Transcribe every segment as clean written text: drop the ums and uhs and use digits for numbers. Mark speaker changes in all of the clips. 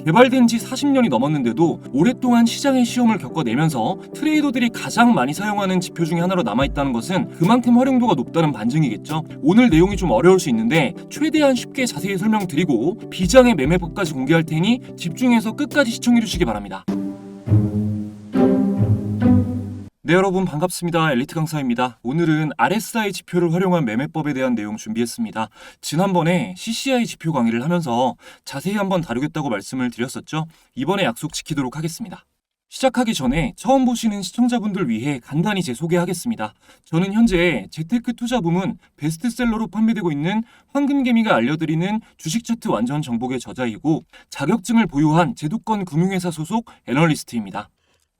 Speaker 1: 개발된 지 40년이 넘었는데도 오랫동안 시장의 시험을 겪어내면서 트레이더들이 가장 많이 사용하는 지표 중에 하나로 남아있다는 것은 그만큼 활용도가 높다는 반증이겠죠. 오늘 내용이 좀 어려울 수 있는데 최대한 쉽게 자세히 설명드리고 비장의 매매법까지 공개할 테니 집중해서 끝까지 시청해주시기 바랍니다. 네, 여러분 반갑습니다. 엘리트 강사입니다. 오늘은 RSI 지표를 활용한 매매법에 대한 내용 준비했습니다. 지난번에 CCI 지표 강의를 하면서 자세히 한번 다루겠다고 말씀을 드렸었죠. 이번에 약속 지키도록 하겠습니다. 시작하기 전에 처음 보시는 시청자분들 위해 간단히 제 소개하겠습니다. 저는 현재 재테크 투자 부문 베스트셀러로 판매되고 있는 황금개미가 알려드리는 주식 차트 완전 정복의 저자이고 자격증을 보유한 제도권 금융회사 소속 애널리스트입니다.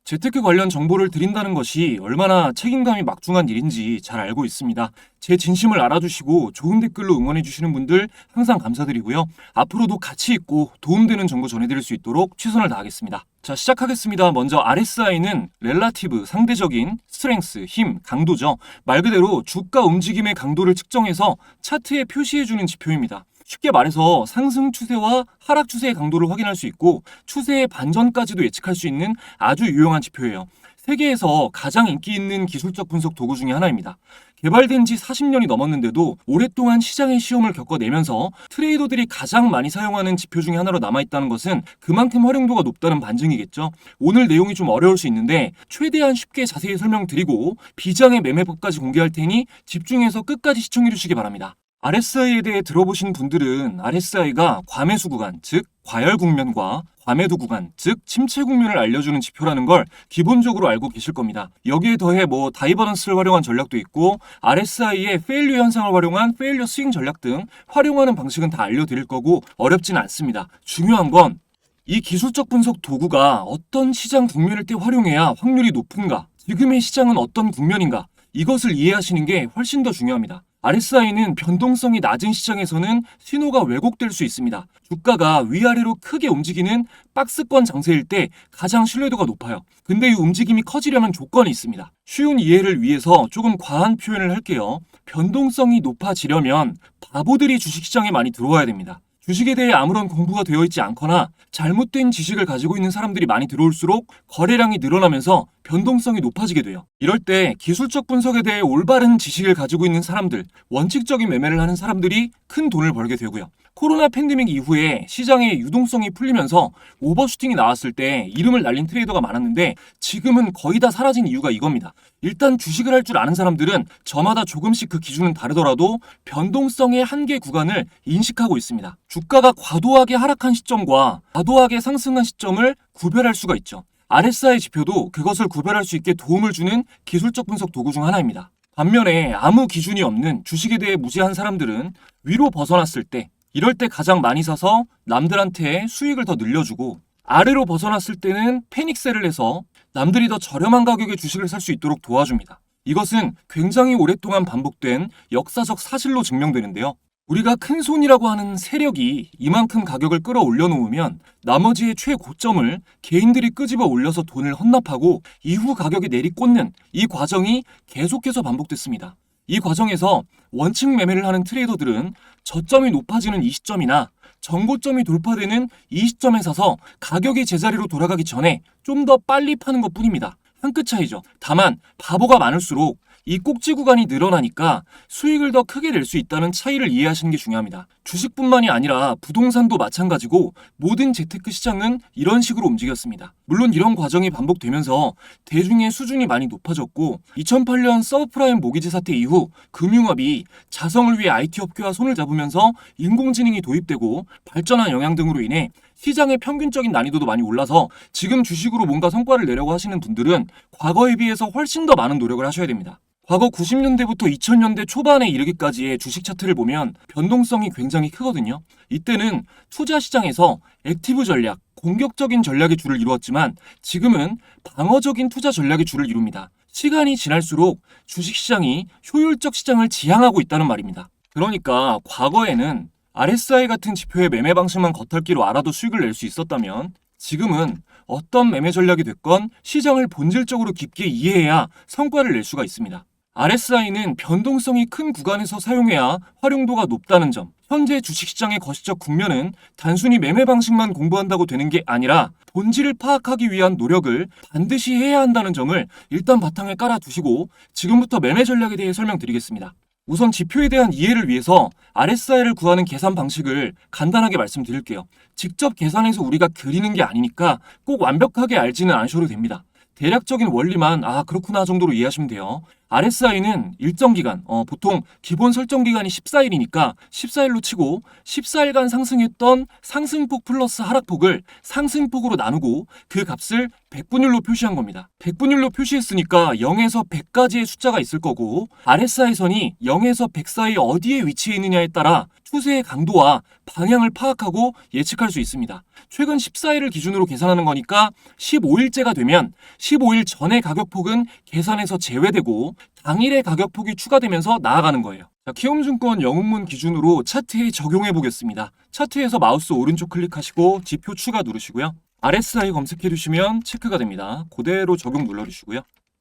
Speaker 1: 재테크 관련 정보를 드린다는 것이 얼마나 책임감이 막중한 일인지 잘 알고 있습니다. 제 진심을 알아주시고 좋은 댓글로 응원해주시는 분들 항상 감사드리고요. 앞으로도 가치 있고 도움되는 정보 전해드릴 수 있도록 최선을 다하겠습니다. 자, 시작하겠습니다. 먼저 RSI는 렐라티브, 상대적인 스트렝스, 힘, 강도죠. 말 그대로 주가 움직임의 강도를 측정해서 차트에 표시해주는 지표입니다. 쉽게 말해서 상승 추세와 하락 추세의 강도를 확인할 수 있고 추세의 반전까지도 예측할 수 있는 아주 유용한 지표예요. 세계에서 가장 인기 있는 기술적 분석 도구 중에 하나입니다. 개발된 지 40년이 넘었는데도 오랫동안 시장의 시험을 겪어내면서 트레이더들이 가장 많이 사용하는 지표 중에 하나로 남아있다는 것은 그만큼 활용도가 높다는 반증이겠죠. 오늘 내용이 좀 어려울 수 있는데 최대한 쉽게 자세히 설명드리고 비장의 매매법까지 공개할 테니 집중해서 끝까지 시청해주시기 바랍니다. RSI에 대해 들어보신 분들은 RSI가 과매수 구간, 즉 과열 국면과 과매도 구간, 즉 침체 국면을 알려주는 지표라는 걸 기본적으로 알고 계실 겁니다. 여기에 더해 다이버넌스를 활용한 전략도 있고 RSI의 페일류 현상을 활용한 페일류 스윙 전략 등 활용하는 방식은 다 알려드릴 거고 어렵진 않습니다. 중요한 건 이 기술적 분석 도구가 어떤 시장 국면일 때 활용해야 확률이 높은가, 지금의 시장은 어떤 국면인가, 이것을 이해하시는 게 훨씬 더 중요합니다. RSI는 변동성이 낮은 시장에서는 신호가 왜곡될 수 있습니다. 주가가 위아래로 크게 움직이는 박스권 장세일 때 가장 신뢰도가 높아요. 근데 이 움직임이 커지려면 조건이 있습니다. 쉬운 이해를 위해서 조금 과한 표현을 할게요. 변동성이 높아지려면 바보들이 주식시장에 많이 들어와야 됩니다. 주식에 대해 아무런 공부가 되어 있지 않거나 잘못된 지식을 가지고 있는 사람들이 많이 들어올수록 거래량이 늘어나면서 변동성이 높아지게 돼요. 이럴 때 기술적 분석에 대해 올바른 지식을 가지고 있는 사람들, 원칙적인 매매를 하는 사람들이 큰 돈을 벌게 되고요. 코로나 팬데믹 이후에 시장의 유동성이 풀리면서 오버슈팅이 나왔을 때 이름을 날린 트레이더가 많았는데 지금은 거의 다 사라진 이유가 이겁니다. 일단 주식을 할 줄 아는 사람들은 저마다 조금씩 그 기준은 다르더라도 변동성의 한계 구간을 인식하고 있습니다. 주가가 과도하게 하락한 시점과 과도하게 상승한 시점을 구별할 수가 있죠. RSI 지표도 그것을 구별할 수 있게 도움을 주는 기술적 분석 도구 중 하나입니다. 반면에 아무 기준이 없는 주식에 대해 무지한 사람들은 위로 벗어났을 때 이럴 때 가장 많이 사서 남들한테 수익을 더 늘려주고 아래로 벗어났을 때는 패닉셀을 해서 남들이 더 저렴한 가격에 주식을 살 수 있도록 도와줍니다. 이것은 굉장히 오랫동안 반복된 역사적 사실로 증명되는데요. 우리가 큰손이라고 하는 세력이 이만큼 가격을 끌어올려 놓으면 나머지의 최고점을 개인들이 끄집어 올려서 돈을 헌납하고 이후 가격이 내리꽂는 이 과정이 계속해서 반복됐습니다. 이 과정에서 원칙 매매를 하는 트레이더들은 저점이 높아지는 이 시점이나 정고점이 돌파되는 이 시점에 사서 가격이 제자리로 돌아가기 전에 좀 더 빨리 파는 것 뿐입니다. 한 끗 차이죠. 다만 바보가 많을수록 이 꼭지 구간이 늘어나니까 수익을 더 크게 낼 수 있다는 차이를 이해하시는 게 중요합니다. 주식뿐만이 아니라 부동산도 마찬가지고 모든 재테크 시장은 이런 식으로 움직였습니다. 물론 이런 과정이 반복되면서 대중의 수준이 많이 높아졌고 2008년 서브프라임 모기지 사태 이후 금융업이 자성을 위해 IT 업계와 손을 잡으면서 인공지능이 도입되고 발전한 영향 등으로 인해 시장의 평균적인 난이도도 많이 올라서 지금 주식으로 뭔가 성과를 내려고 하시는 분들은 과거에 비해서 훨씬 더 많은 노력을 하셔야 됩니다. 과거 90년대부터 2000년대 초반에 이르기까지의 주식 차트를 보면 변동성이 굉장히 크거든요. 이때는 투자 시장에서 액티브 전략, 공격적인 전략의 줄을 이루었지만 지금은 방어적인 투자 전략의 줄을 이룹니다. 시간이 지날수록 주식시장이 효율적 시장을 지향하고 있다는 말입니다. 그러니까 과거에는 RSI 같은 지표의 매매 방식만 겉핥기로 알아도 수익을 낼 수 있었다면 지금은 어떤 매매 전략이 됐건 시장을 본질적으로 깊게 이해해야 성과를 낼 수가 있습니다. RSI는 변동성이 큰 구간에서 사용해야 활용도가 높다는 점. 현재 주식시장의 거시적 국면은 단순히 매매 방식만 공부한다고 되는 게 아니라 본질을 파악하기 위한 노력을 반드시 해야 한다는 점을 일단 바탕에 깔아두시고 지금부터 매매 전략에 대해 설명드리겠습니다. 우선 지표에 대한 이해를 위해서 RSI를 구하는 계산 방식을 간단하게 말씀드릴게요. 직접 계산해서 우리가 그리는 게 아니니까 꼭 완벽하게 알지는 않으셔도 됩니다. 대략적인 원리만 그렇구나 정도로 이해하시면 돼요. RSI는 일정 기간, 보통 기본 설정 기간이 14일이니까 14일로 치고 14일간 상승했던 상승폭 플러스 하락폭을 상승폭으로 나누고 그 값을 백분율로 표시한 겁니다. 백분율로 표시했으니까 0에서 100까지의 숫자가 있을 거고 RSI 선이 0에서 100 사이 어디에 위치해 있느냐에 따라 추세의 강도와 방향을 파악하고 예측할 수 있습니다. 최근 14일을 기준으로 계산하는 거니까 15일째가 되면 15일 전의 가격폭은 계산에서 제외되고 당일의 가격폭이 추가되면서 나아가는 거예요. 자, 키움증권 영웅문 기준으로 차트에 적용해 보겠습니다. 차트에서 마우스 오른쪽 클릭하시고 지표 추가 누르시고요. RSI 검색해 주시면 체크가 됩니다. 그대로 적용 눌러주시고요.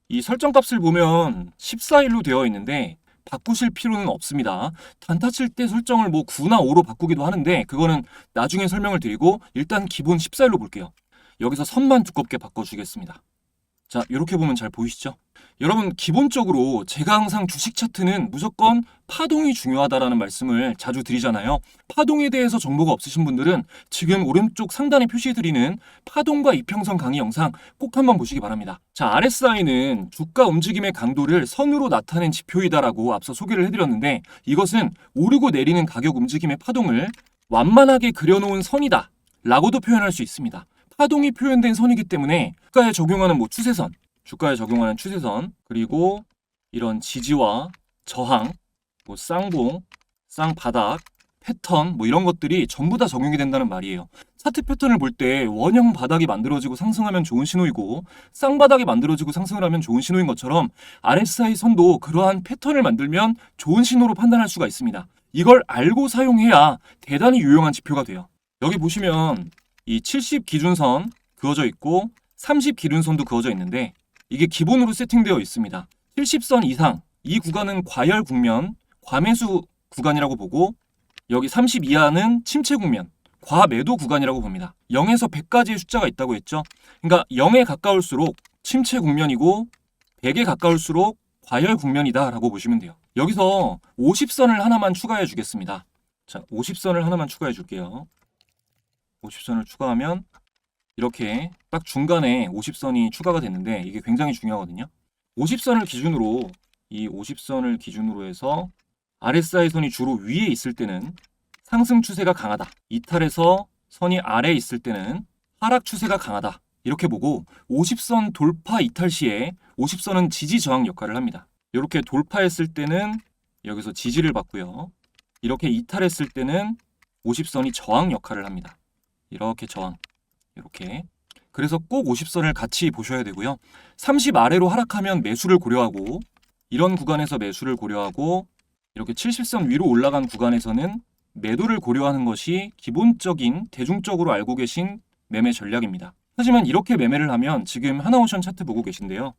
Speaker 1: 이 설정값을 보면 14일로 되어 있는데 바꾸실 필요는 없습니다. 단타 칠 때 설정을 9나 5로 바꾸기도 하는데 그거는 나중에 설명을 드리고 일단 기본 14일로 볼게요. 여기서 선만 두껍게 바꿔주겠습니다. 자, 이렇게 보면 잘 보이시죠? 여러분, 기본적으로 제가 항상 주식 차트는 무조건 파동이 중요하다라는 말씀을 자주 드리잖아요. 파동에 대해서 정보가 없으신 분들은 지금 오른쪽 상단에 표시해드리는 파동과 이평선 강의 영상 꼭 한번 보시기 바랍니다. 자, RSI는 주가 움직임의 강도를 선으로 나타낸 지표이다라고 앞서 소개를 해드렸는데 이것은 오르고 내리는 가격 움직임의 파동을 완만하게 그려놓은 선이다 라고도 표현할 수 있습니다. 파동이 표현된 선이기 때문에 주가에 적용하는 추세선, 주가에 적용하는 추세선, 그리고 이런 지지와 저항, 쌍봉, 쌍바닥, 패턴 이런 것들이 전부 다 적용이 된다는 말이에요. 차트 패턴을 볼 때 원형 바닥이 만들어지고 상승하면 좋은 신호이고 쌍바닥이 만들어지고 상승을 하면 좋은 신호인 것처럼 RSI 선도 그러한 패턴을 만들면 좋은 신호로 판단할 수가 있습니다. 이걸 알고 사용해야 대단히 유용한 지표가 돼요. 여기 보시면 이 70 기준선 그어져 있고 30 기준선도 그어져 있는데 이게 기본으로 세팅되어 있습니다. 70선 이상 이 구간은 과열 국면, 과매수 구간이라고 보고 여기 30 이하는 침체 국면, 과매도 구간이라고 봅니다. 0에서 100까지의 숫자가 있다고 했죠. 그러니까 0에 가까울수록 침체 국면이고 100에 가까울수록 과열 국면이다 라고 보시면 돼요. 여기서 50선을 하나만 추가해 주겠습니다. 자, 50선을 하나만 추가해 줄게요. 50선을 추가하면 이렇게 딱 중간에 50선이 추가가 됐는데 이게 굉장히 중요하거든요. 50선을 기준으로 이 50선을 기준으로 해서 RSI 선이 주로 위에 있을 때는 상승 추세가 강하다. 이탈해서 선이 아래에 있을 때는 하락 추세가 강하다. 이렇게 보고 50선 돌파 이탈 시에 50선은 지지 저항 역할을 합니다. 이렇게 돌파했을 때는 여기서 지지를 받고요. 이렇게 이탈했을 때는 50선이 저항 역할을 합니다. 이렇게 저항, 이렇게. 그래서 꼭 50선을 같이 보셔야 되고요. 30 아래로 하락하면 매수를 고려하고 이런 구간에서 매수를 고려하고 이렇게 70선 위로 올라간 구간에서는 매도를 고려하는 것이 기본적인 대중적으로 알고 계신 매매 전략입니다. 하지만 이렇게 매매를 하면 지금 하나오션 차트 보고 계신데요.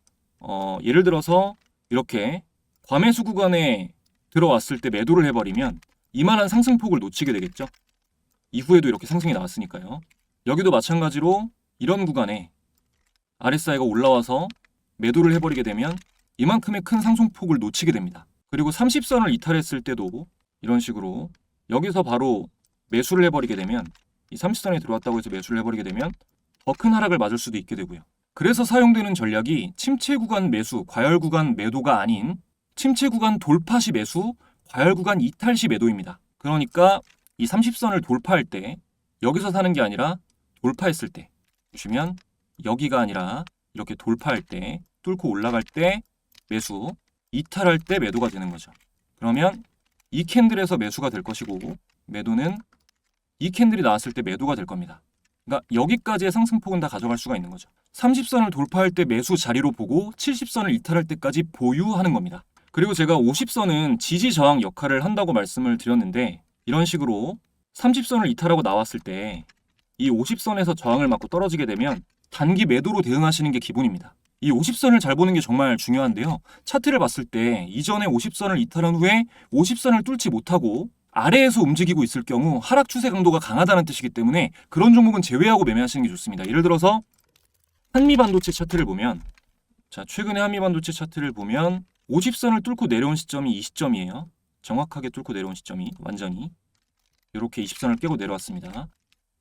Speaker 1: 예를 들어서 이렇게 과매수 구간에 들어왔을 때 매도를 해버리면 이만한 상승폭을 놓치게 되겠죠. 이후에도 이렇게 상승이 나왔으니까요. 여기도 마찬가지로 이런 구간에 RSI가 올라와서 매도를 해버리게 되면 이만큼의 큰 상승폭을 놓치게 됩니다. 그리고 30선을 이탈했을 때도 이런 식으로 여기서 바로 매수를 해버리게 되면 이 30선에 들어왔다고 해서 매수를 해버리게 되면 더 큰 하락을 맞을 수도 있게 되고요. 그래서 사용되는 전략이 침체 구간 매수, 과열 구간 매도가 아닌 침체 구간 돌파 시 매수, 과열 구간 이탈 시 매도입니다. 그러니까 이 30선을 돌파할 때 여기서 사는 게 아니라 돌파했을 때 보시면 여기가 아니라 이렇게 돌파할 때 뚫고 올라갈 때 매수, 이탈할 때 매도가 되는 거죠. 그러면 이 캔들에서 매수가 될 것이고 매도는 이 캔들이 나왔을 때 매도가 될 겁니다. 그러니까 여기까지의 상승폭은 다 가져갈 수가 있는 거죠. 30선을 돌파할 때 매수 자리로 보고 70선을 이탈할 때까지 보유하는 겁니다. 그리고 제가 50선은 지지 저항 역할을 한다고 말씀을 드렸는데 이런 식으로 30선을 이탈하고 나왔을 때 이 50선에서 저항을 맞고 떨어지게 되면 단기 매도로 대응하시는 게 기본입니다. 이 50선을 잘 보는 게 정말 중요한데요. 차트를 봤을 때 이전에 50선을 이탈한 후에 50선을 뚫지 못하고 아래에서 움직이고 있을 경우 하락 추세 강도가 강하다는 뜻이기 때문에 그런 종목은 제외하고 매매하시는 게 좋습니다. 예를 들어서 한미반도체 차트를 보면, 자, 최근에 한미반도체 차트를 보면 50선을 뚫고 내려온 시점이 이 시점이에요. 정확하게 뚫고 내려온 시점이 완전히 이렇게 20선을 깨고 내려왔습니다.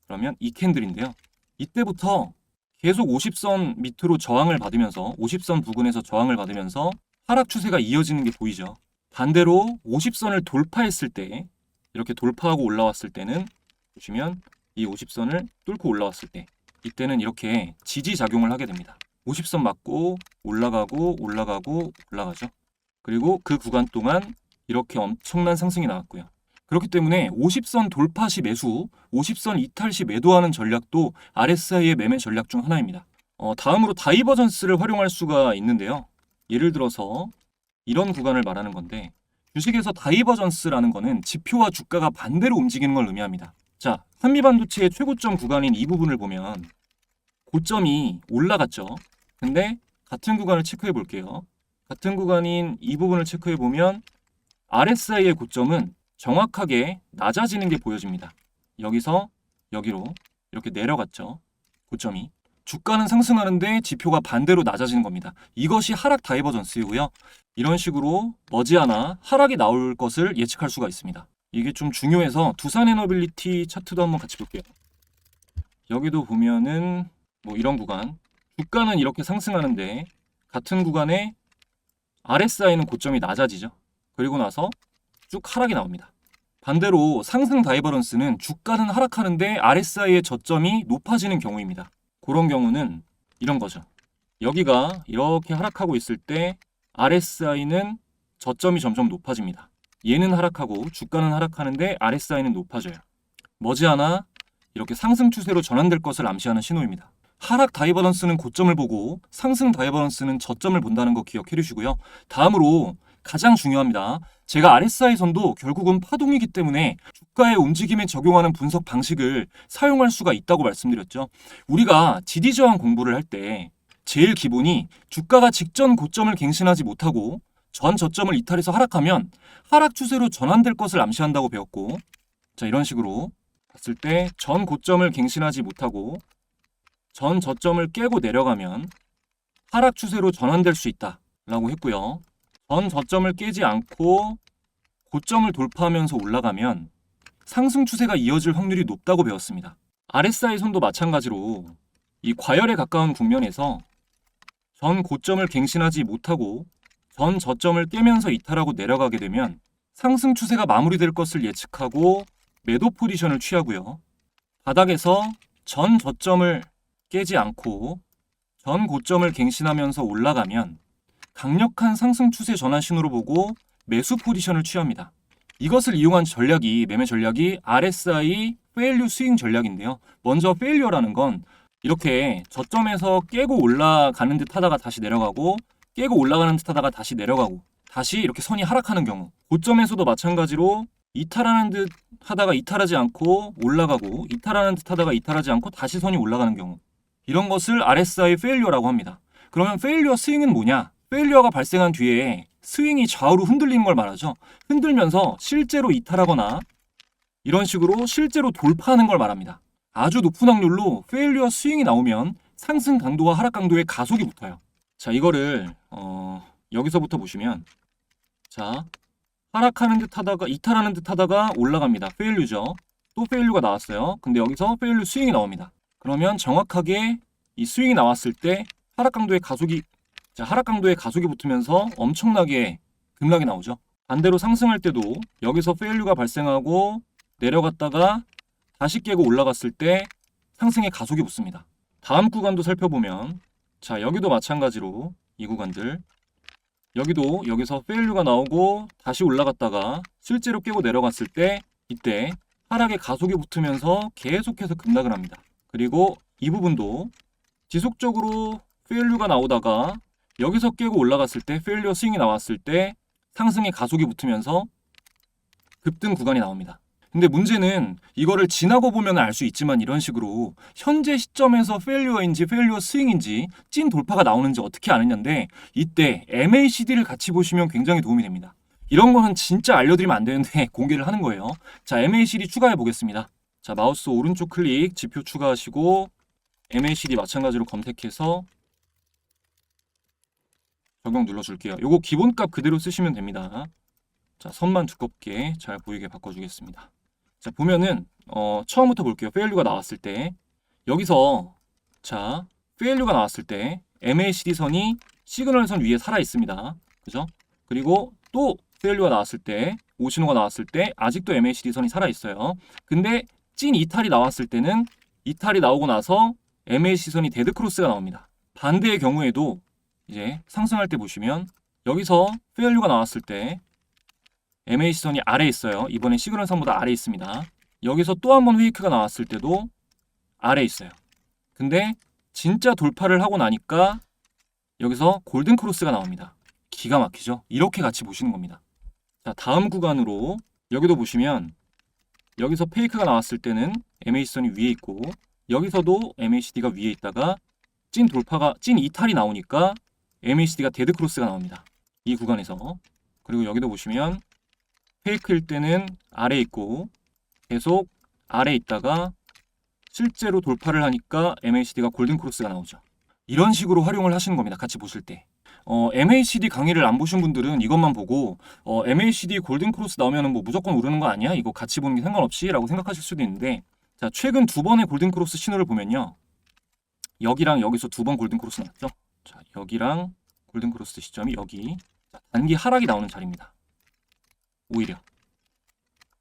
Speaker 1: 그러면 이 캔들인데요. 이때부터 계속 50선 밑으로 저항을 받으면서 50선 부근에서 저항을 받으면서 하락 추세가 이어지는 게 보이죠. 반대로 50선을 돌파했을 때, 이렇게 돌파하고 올라왔을 때는 보시면 이 50선을 뚫고 올라왔을 때 이때는 이렇게 지지 작용을 하게 됩니다. 50선 맞고 올라가고 올라가고 올라가죠. 그리고 그 구간 동안 이렇게 엄청난 상승이 나왔고요. 그렇기 때문에 50선 돌파 시 매수, 50선 이탈 시 매도하는 전략도 RSI의 매매 전략 중 하나입니다. 다음으로 다이버전스를 활용할 수가 있는데요. 예를 들어서 이런 구간을 말하는 건데, 주식에서 다이버전스라는 거는 지표와 주가가 반대로 움직이는 걸 의미합니다. 자, 한미반도체의 최고점 구간인 이 부분을 보면 고점이 올라갔죠. 근데 같은 구간을 체크해 볼게요. 같은 구간인 이 부분을 체크해 보면 RSI의 고점은 정확하게 낮아지는 게 보여집니다. 여기서 여기로 이렇게 내려갔죠. 고점이. 주가는 상승하는데 지표가 반대로 낮아지는 겁니다. 이것이 하락 다이버전스이고요. 이런 식으로 머지않아 하락이 나올 것을 예측할 수가 있습니다. 이게 좀 중요해서 두산에너빌리티 차트도 한번 같이 볼게요. 여기도 보면은 뭐 이런 구간, 주가는 이렇게 상승하는데 같은 구간에 RSI는 고점이 낮아지죠. 그리고 나서 쭉 하락이 나옵니다. 반대로 상승 다이버런스는 주가는 하락하는데 RSI의 저점이 높아지는 경우입니다. 그런 경우는 이런 거죠. 여기가 이렇게 하락하고 있을 때 RSI는 저점이 점점 높아집니다. 얘는 하락하고 주가는 하락하는데 RSI는 높아져요. 머지않아 이렇게 상승 추세로 전환될 것을 암시하는 신호입니다. 하락 다이버런스는 고점을 보고 상승 다이버런스는 저점을 본다는 거 기억해 주시고요. 다음으로 가장 중요합니다. 제가 RSI 선도 결국은 파동이기 때문에 주가의 움직임에 적용하는 분석 방식을 사용할 수가 있다고 말씀드렸죠. 우리가 지디 저항 공부를 할 때 제일 기본이 주가가 직전 고점을 갱신하지 못하고 전 저점을 이탈해서 하락하면 하락 추세로 전환될 것을 암시한다고 배웠고, 자, 이런 식으로 봤을 때 전 고점을 갱신하지 못하고 전 저점을 깨고 내려가면 하락 추세로 전환될 수 있다라고 했고요. 전 저점을 깨지 않고 고점을 돌파하면서 올라가면 상승 추세가 이어질 확률이 높다고 배웠습니다. RSI 선도 마찬가지로 이 과열에 가까운 국면에서 전 고점을 갱신하지 못하고 전 저점을 깨면서 이탈하고 내려가게 되면 상승 추세가 마무리될 것을 예측하고 매도 포지션을 취하고요. 바닥에서 전 저점을 깨지 않고 전 고점을 갱신하면서 올라가면 강력한 상승 추세 전환 신호로 보고 매수 포지션을 취합니다. 이것을 이용한 전략이, 매매 전략이 RSI 페일류 스윙 전략인데요. 먼저 페일류라는 건 이렇게 저점에서 깨고 올라가는 듯 하다가 다시 내려가고 깨고 올라가는 듯 하다가 다시 내려가고 다시 이렇게 선이 하락하는 경우, 고점에서도 마찬가지로 이탈하는 듯 하다가 이탈하지 않고 올라가고 이탈하는 듯 하다가 이탈하지 않고 다시 선이 올라가는 경우, 이런 것을 RSI 페일류라고 합니다. 그러면 페일류어 스윙은 뭐냐? 페일류어가 발생한 뒤에 스윙이 좌우로 흔들리는 걸 말하죠. 흔들면서 실제로 이탈하거나 이런 식으로 실제로 돌파하는 걸 말합니다. 아주 높은 확률로 페일류어 스윙이 나오면 상승 강도와 하락 강도의 가속이 붙어요. 자, 이거를 여기서부터 보시면, 자, 하락하는 듯 하다가 이탈하는 듯 하다가 올라갑니다. 페일류죠. 또 페일류가 나왔어요. 근데 여기서 페일류 스윙이 나옵니다. 그러면 정확하게 이 스윙이 나왔을 때 하락 강도의 가속이 붙으면서 엄청나게 급락이 나오죠. 반대로 상승할 때도 여기서 페일류가 발생하고 내려갔다가 다시 깨고 올라갔을 때 상승의 가속이 붙습니다. 다음 구간도 살펴보면, 자, 여기도 마찬가지로 이 구간들, 여기도 여기서 페일류가 나오고 다시 올라갔다가 실제로 깨고 내려갔을 때 이때 하락의 가속이 붙으면서 계속해서 급락을 합니다. 그리고 이 부분도 지속적으로 페일류가 나오다가 여기서 깨고 올라갔을 때 페일류어 스윙이 나왔을 때 상승의 가속이 붙으면서 급등 구간이 나옵니다. 근데 문제는 이거를 지나고 보면 알 수 있지만 이런 식으로 현재 시점에서 페일리어인지 페일리어 스윙인지 찐 돌파가 나오는지 어떻게 아느냐인데 이때 MACD를 같이 보시면 굉장히 도움이 됩니다. 이런 거는 진짜 알려드리면 안 되는데 공개를 하는 거예요. 자, MACD 추가해 보겠습니다. 자, 마우스 오른쪽 클릭 지표 추가하시고 MACD 마찬가지로 검색해서 적용 눌러줄게요. 요거 기본값 그대로 쓰시면 됩니다. 자, 선만 두껍게 잘 보이게 바꿔주겠습니다. 자, 보면은 처음부터 볼게요. 페일류가 나왔을 때 여기서 자, 페일류가 나왔을 때 MACD 선이 시그널 선 위에 살아 있습니다. 그죠? 그리고 또 페일류가 나왔을 때 오신호가 나왔을 때 아직도 MACD 선이 살아 있어요. 근데 찐 이탈이 나왔을 때는 이탈이 나오고 나서 MACD 선이 데드 크로스가 나옵니다. 반대의 경우에도 이제 상승할 때 보시면 여기서 페일류가 나왔을 때 MACD 선이 아래에 있어요. 이번엔 시그널 선보다 아래에 있습니다. 여기서 또 한 번 페이크가 나왔을 때도 아래에 있어요. 근데 진짜 돌파를 하고 나니까 여기서 골든 크로스가 나옵니다. 기가 막히죠? 이렇게 같이 보시는 겁니다. 자, 다음 구간으로 여기도 보시면 여기서 페이크가 나왔을 때는 MACD 선이 위에 있고 여기서도 MACD가 위에 있다가 찐 이탈이 나오니까 MACD가 데드 크로스가 나옵니다. 이 구간에서. 그리고 여기도 보시면 페이크일 때는 아래에 있고 계속 아래에 있다가 실제로 돌파를 하니까 MACD가 골든 크로스가 나오죠. 이런 식으로 활용을 하시는 겁니다. 같이 보실 때. MACD 강의를 안 보신 분들은 이것만 보고 MACD 골든 크로스 나오면 뭐 무조건 오르는 거 아니야? 이거 같이 보는 게 상관없이? 라고 생각하실 수도 있는데 자, 최근 두 번의 골든 크로스 신호를 보면요. 여기랑 여기서 두 번 골든 크로스 나왔죠? 자, 여기랑 골든 크로스 시점이 여기. 자, 단기 하락이 나오는 자리입니다. 오히려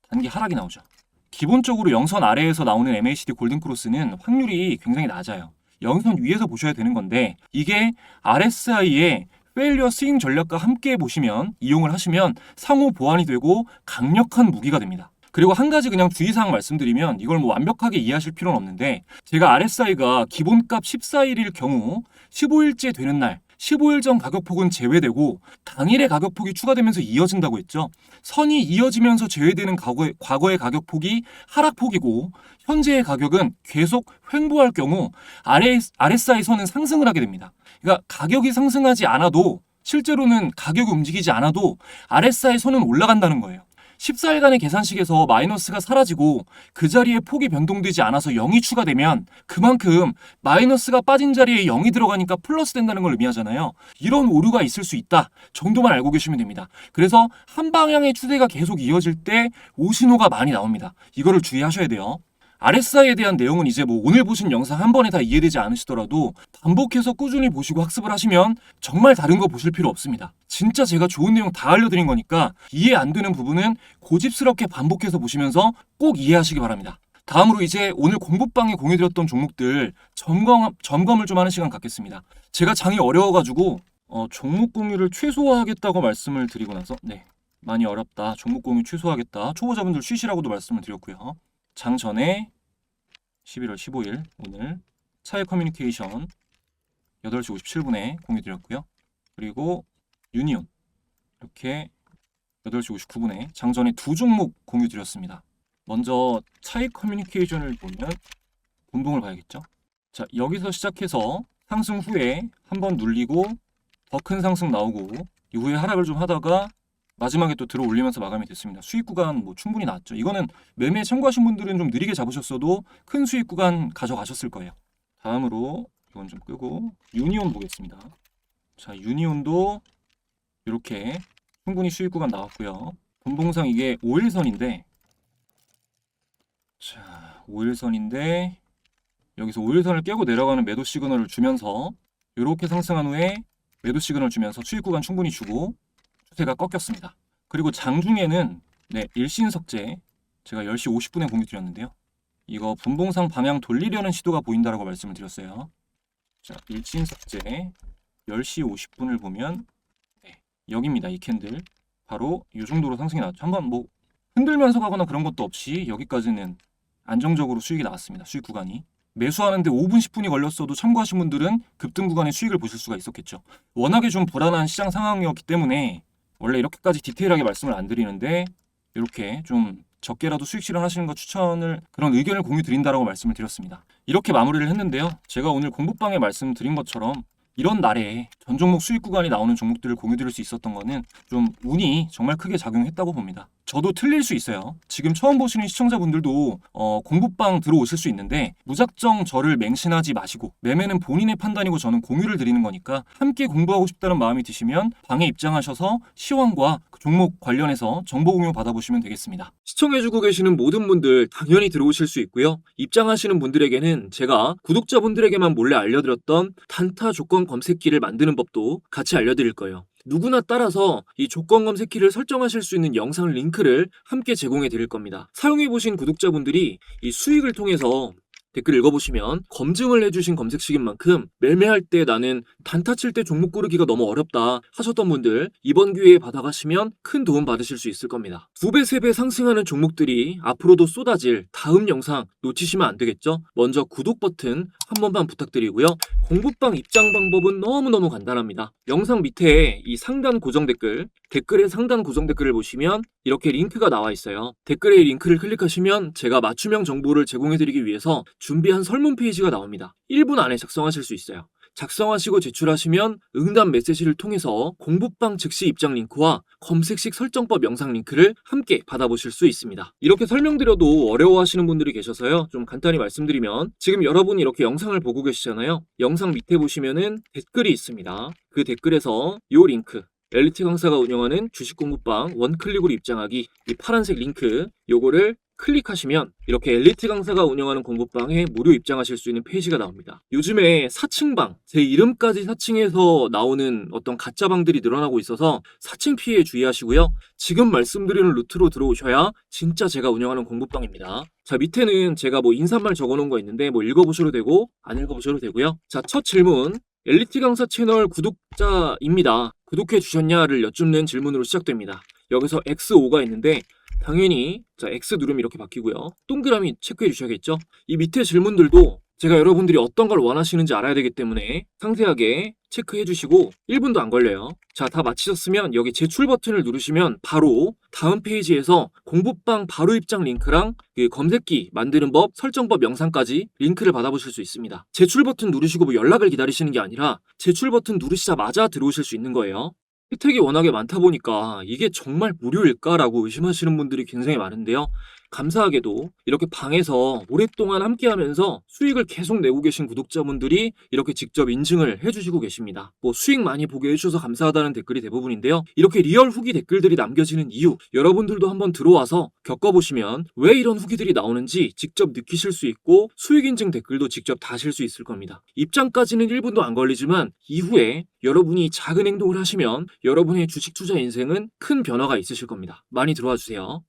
Speaker 1: 단기 하락이 나오죠. 기본적으로 영선 아래에서 나오는 MACD 골든 크로스는 확률이 굉장히 낮아요. 영선 위에서 보셔야 되는 건데 이게 RSI의 페일리어 스윙 전략과 함께 보시면 이용을 하시면 상호 보완이 되고 강력한 무기가 됩니다. 그리고 한 가지 그냥 주의사항 말씀드리면 이걸 뭐 완벽하게 이해하실 필요는 없는데 제가 RSI가 기본값 14일일 경우 15일째 되는 날 15일 전 가격폭은 제외되고 당일의 가격폭이 추가되면서 이어진다고 했죠. 선이 이어지면서 제외되는 과거의 가격폭이 하락폭이고 현재의 가격은 계속 횡보할 경우 RSI 선은 상승을 하게 됩니다. 그러니까 가격이 상승하지 않아도 실제로는 가격이 움직이지 않아도 RSI 선은 올라간다는 거예요. 14일간의 계산식에서 마이너스가 사라지고 그 자리에 폭이 변동되지 않아서 0이 추가되면 그만큼 마이너스가 빠진 자리에 0이 들어가니까 플러스 된다는 걸 의미하잖아요. 이런 오류가 있을 수 있다 정도만 알고 계시면 됩니다. 그래서 한 방향의 추세가 계속 이어질 때 오신호가 많이 나옵니다. 이거를 주의하셔야 돼요. RSI에 대한 내용은 이제 뭐 오늘 보신 영상 한 번에 다 이해되지 않으시더라도 반복해서 꾸준히 보시고 학습을 하시면 정말 다른 거 보실 필요 없습니다. 진짜 제가 좋은 내용 다 알려드린 거니까 이해 안 되는 부분은 고집스럽게 반복해서 보시면서 꼭 이해하시기 바랍니다. 다음으로 이제 오늘 공부방에 공유드렸던 종목들 점검을 좀 하는 시간 갖겠습니다. 제가 장이 어려워가지고 종목 공유를 최소화하겠다고 말씀을 드리고 나서 많이 어렵다. 종목 공유 최소화하겠다. 초보자분들 쉬시라고도 말씀을 드렸고요. 장 전에 11월 15일 오늘 차익 커뮤니케이션 8시 57분에 공유드렸고요. 그리고 유니온 이렇게 8시 59분에 장 전에 두 종목 공유드렸습니다. 먼저 차익 커뮤니케이션을 보면 분봉을 봐야겠죠. 자, 여기서 시작해서 상승 후에 한번 눌리고 더 큰 상승 나오고 이후에 하락을 좀 하다가 마지막에 또 들어 올리면서 마감이 됐습니다. 수익 구간 뭐 충분히 나왔죠. 이거는 매매에 참고하신 분들은 좀 느리게 잡으셨어도 큰 수익 구간 가져가셨을 거예요. 다음으로 이건 좀 끄고 유니온 보겠습니다. 자, 유니온도 이렇게 충분히 수익 구간 나왔고요. 분봉상 이게 5일선인데 자, 5일선인데 여기서 5일선을 깨고 내려가는 매도 시그널을 주면서 이렇게 상승한 후에 매도 시그널 주면서 수익 구간 충분히 주고 추세가 꺾였습니다. 그리고 장중에는 일신석재 제가 10시 50분에 공유 드렸는데요. 이거 분봉상 방향 돌리려는 시도가 보인다라고 말씀을 드렸어요. 자, 일신석재 10시 50분을 보면 여기입니다. 이 캔들 바로 이 정도로 상승이 나왔죠. 한번 뭐 흔들면서 가거나 그런 것도 없이 여기까지는 안정적으로 수익이 나왔습니다. 수익 구간이. 매수하는데 5분 10분이 걸렸어도 참고하신 분들은 급등 구간의 수익을 보실 수가 있었겠죠. 워낙에 좀 불안한 시장 상황이었기 때문에 원래 이렇게까지 디테일하게 말씀을 안 드리는데 이렇게 좀 적게라도 수익 실현하시는 거 추천을 그런 의견을 공유 드린다라고 말씀을 드렸습니다. 이렇게 마무리를 했는데요. 제가 오늘 공부방에 말씀드린 것처럼 이런 날에 전 종목 수익 구간이 나오는 종목들을 공유 드릴 수 있었던 거는 좀 운이 정말 크게 작용했다고 봅니다. 저도 틀릴 수 있어요. 지금 처음 보시는 시청자분들도 공부방 들어오실 수 있는데 무작정 저를 맹신하지 마시고 매매는 본인의 판단이고 저는 공유를 드리는 거니까 함께 공부하고 싶다는 마음이 드시면 방에 입장하셔서 시황과 그 종목 관련해서 정보 공유 받아보시면 되겠습니다. 시청해주고 계시는 모든 분들 당연히 들어오실 수 있고요. 입장하시는 분들에게는 제가 구독자분들에게만 몰래 알려드렸던 단타 조건 검색기를 만드는 법도 같이 알려드릴 거예요. 누구나 따라서 이 조건 검색키를 설정하실 수 있는 영상 링크를 함께 제공해 드릴 겁니다. 사용해보신 구독자분들이 이 수익을 통해서 댓글 읽어보시면 검증을 해주신 검색식인 만큼 매매할 때 나는 단타 칠 때 종목 고르기가 너무 어렵다 하셨던 분들 이번 기회에 받아가시면 큰 도움 받으실 수 있을 겁니다. 2배, 3배 상승하는 종목들이 앞으로도 쏟아질 다음 영상 놓치시면 안 되겠죠? 먼저 구독 버튼 한 번만 부탁드리고요. 공부방 입장 방법은 너무너무 간단합니다. 영상 밑에 이 상단 고정 댓글의 상단 고정 댓글을 보시면 이렇게 링크가 나와 있어요. 댓글에 링크를 클릭하시면 제가 맞춤형 정보를 제공해드리기 위해서 준비한 설문 페이지가 나옵니다. 1분 안에 작성하실 수 있어요. 작성하시고 제출하시면 응답 메시지를 통해서 공부방 즉시 입장 링크와 검색식 설정법 영상 링크를 함께 받아보실 수 있습니다. 이렇게 설명드려도 어려워하시는 분들이 계셔서요. 좀 간단히 말씀드리면 지금 여러분이 이렇게 영상을 보고 계시잖아요. 영상 밑에 보시면은 댓글이 있습니다. 그 댓글에서 이 링크 엘리트 강사가 운영하는 주식 공부방 원클릭으로 입장하기 이 파란색 링크 요거를 클릭하시면 이렇게 엘리트 강사가 운영하는 공부방에 무료 입장하실 수 있는 페이지가 나옵니다. 요즘에 사칭방, 제 이름까지 사칭해서 나오는 어떤 가짜방들이 늘어나고 있어서 사칭 피해에 주의하시고요. 지금 말씀드리는 루트로 들어오셔야 진짜 제가 운영하는 공부방입니다. 자, 밑에는 제가 인사말 적어놓은 거 있는데 읽어보셔도 되고 안 읽어보셔도 되고요. 자, 첫 질문. 엘리트 강사 채널 구독자입니다. 구독해 주셨냐를 여쭙는 질문으로 시작됩니다. 여기서 X5가 있는데 당연히 자 X 누르면 이렇게 바뀌고요. 동그라미 체크해 주셔야겠죠? 이 밑에 질문들도 제가 여러분들이 어떤 걸 원하시는지 알아야 되기 때문에 상세하게 체크해 주시고 1분도 안 걸려요. 자, 다 마치셨으면 여기 제출 버튼을 누르시면 바로 다음 페이지에서 공부방 바로 입장 링크랑 그 검색기 만드는 법, 설정법 영상까지 링크를 받아보실 수 있습니다. 제출 버튼 누르시고 연락을 기다리시는 게 아니라 제출 버튼 누르시자마자 들어오실 수 있는 거예요. 혜택이 워낙에 많다 보니까 이게 정말 무료일까라고 의심하시는 분들이 굉장히 많은데요. 감사하게도 이렇게 방에서 오랫동안 함께하면서 수익을 계속 내고 계신 구독자분들이 이렇게 직접 인증을 해주시고 계십니다. 수익 많이 보게 해주셔서 감사하다는 댓글이 대부분인데요. 이렇게 리얼 후기 댓글들이 남겨지는 이유, 여러분들도 한번 들어와서 겪어보시면 왜 이런 후기들이 나오는지 직접 느끼실 수 있고 수익 인증 댓글도 직접 다실 수 있을 겁니다. 입장까지는 1분도 안 걸리지만 이후에 여러분이 작은 행동을 하시면 여러분의 주식 투자 인생은 큰 변화가 있으실 겁니다. 많이 들어와 주세요.